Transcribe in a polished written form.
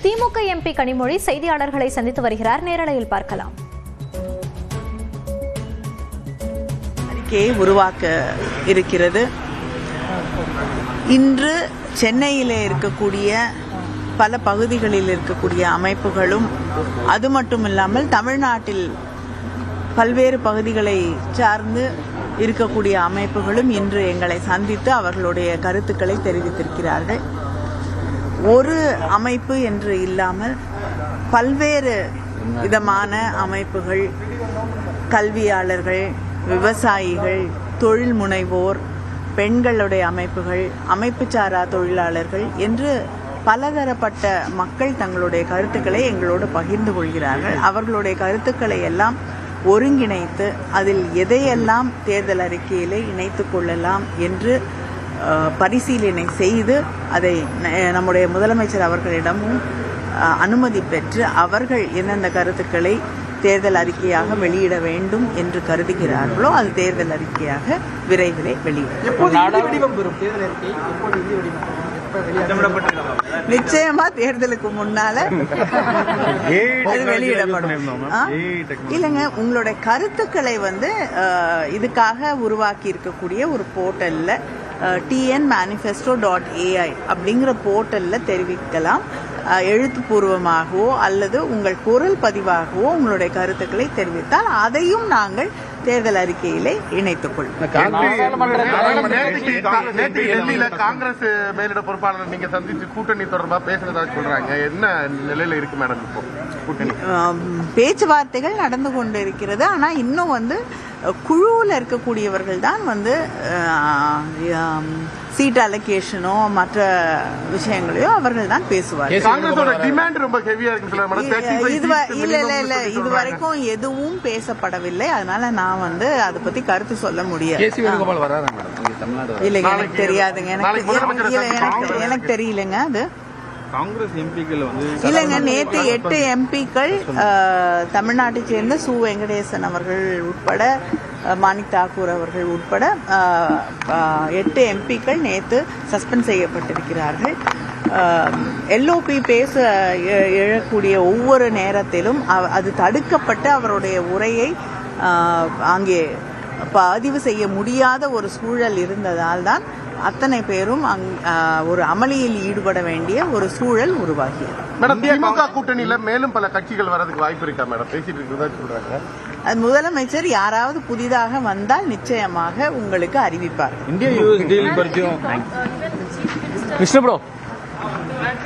திமுக MP Kanimozhi செய்தியாளர்களை சந்தித்து வருகிறார். நேரலையில் பார்க்கலாம். அறிக்கையை உருவாக்க இருக்கிறது. இன்று சென்னையிலே இருக்கக்கூடிய பல பகுதிகளில் இருக்கக்கூடிய அமைப்புகளும், அது மட்டுமில்லாமல் தமிழ்நாட்டில் பல்வேறு பகுதிகளை சார்ந்து இருக்கக்கூடிய அமைப்புகளும் இன்று எங்களை சந்தித்து அவர்களுடைய கருத்துக்களை தெரிவித்திருக்கிறார்கள். ஒரு அமைப்பு என்று இல்லாமல் பல்வேறு விதமான அமைப்புகள், கல்வியாளர்கள், விவசாயிகள், தொழில் முனைவோர், பெண்களுடைய அமைப்புகள், அமைப்புச்சாரா தொழிலாளர்கள் என்று பலதரப்பட்ட மக்கள் தங்களுடைய கருத்துக்களை எங்களோடு பகிர்ந்து கொள்கிறார்கள். அவர்களுடைய கருத்துக்களை எல்லாம் ஒருங்கிணைத்து அதில் எதையெல்லாம் தேர்தல் அறிக்கையிலே இணைத்து கொள்ளலாம் என்று பரிசீலனை செய்து அதை நம்முடைய முதலமைச்சர் அவர்களிடமும் அனுமதி பெற்று அவர்கள் எந்தெந்த கருத்துக்களை தேர்தல் அறிக்கையாக வெளியிட வேண்டும் என்று கருதுகிறார்களோ அது தேர்தல் அறிக்கையாக விரைவிலே நிச்சயமா தேர்தலுக்கு முன்னால அது வெளியிடப்படும். இல்லைங்க, உங்களுடைய கருத்துக்களை இதுக்காக உருவாக்கி இருக்கக்கூடிய ஒரு போர்ட்டல்ல tnmanifesto.ai அப்படிங்கிற போர்ட்டல்ல தெரிவிக்கலாம். எழுத்துப்பூர்வமாகவோ அல்லது உங்கள் குரல் பதிவாகவோ உங்களுடைய கருத்துக்களை தெரிவித்தால் அதையும் நாங்கள் தேர்தல் அறிக்கையிலே இணைத்துக் கொள்வோம். காங்கிரஸ் மேலிட பொறுப்பாளர் நீங்க சந்திச்சு கூட்டணி தொடர்பா பேசுறதா சொல்றாங்க. என்ன நிலையில இருக்கு மேடம் இப்போ கூட்டணி? பேச்சுவார்த்தைகள் நடந்து கொண்டு இருக்கிறது. ஆனா இன்னும் குழுவில் இருக்கக்கூடியவர்கள் தான் சீட் அலோகேஷனோ மற்ற விஷயங்களையோ அவர்கள் தான் பேசுவார்கள். இல்ல இதுவரைக்கும் எதுவும் பேசப்படவில்லை. அதனால நான் அதை பத்தி கருத்து சொல்ல முடியாது. இல்லைங்க, எனக்கு தெரியாதுங்க. எனக்கு தெரியலங்க. அது காங்கிரஸ் எம்பிக்கள் இல்லைங்க, நேற்று 8 எம்பிக்கள் தமிழ்நாட்டை சேர்ந்த சு வெங்கடேசன் அவர்கள் உட்பட, மாணிக் தாக்கூர் அவர்கள் உட்பட 8 எம்பிக்கள் நேற்று சஸ்பெண்ட் செய்யப்பட்டிருக்கிறார்கள். எல்ஓபி பேச எழக்கூடிய ஒவ்வொரு நேரத்திலும் அது தடுக்கப்பட்டு அவருடைய உரையை அங்கே பதிவு செய்ய முடியாத ஒரு சூழல் இருந்ததால் தான் அத்தனை பேரும் ஒரு அமளியில் ஈடுபட வேண்டிய ஒரு சூழல் உருவாகியது. மேடம், திமுக கூட்டணியில மேலும் பல கட்சிகள் வரதுக்கு வாய்ப்பு இருக்கா மேடம்? பேசிட்டு இருக்கிறதா சொல்றாங்க. அது முதலமைச்சர் யாராவது புதிதாக வந்தால் நிச்சயமாக உங்களுக்கு அறிவிப்பார். இந்தியா யூஎஸ் டீல் பற்றியும்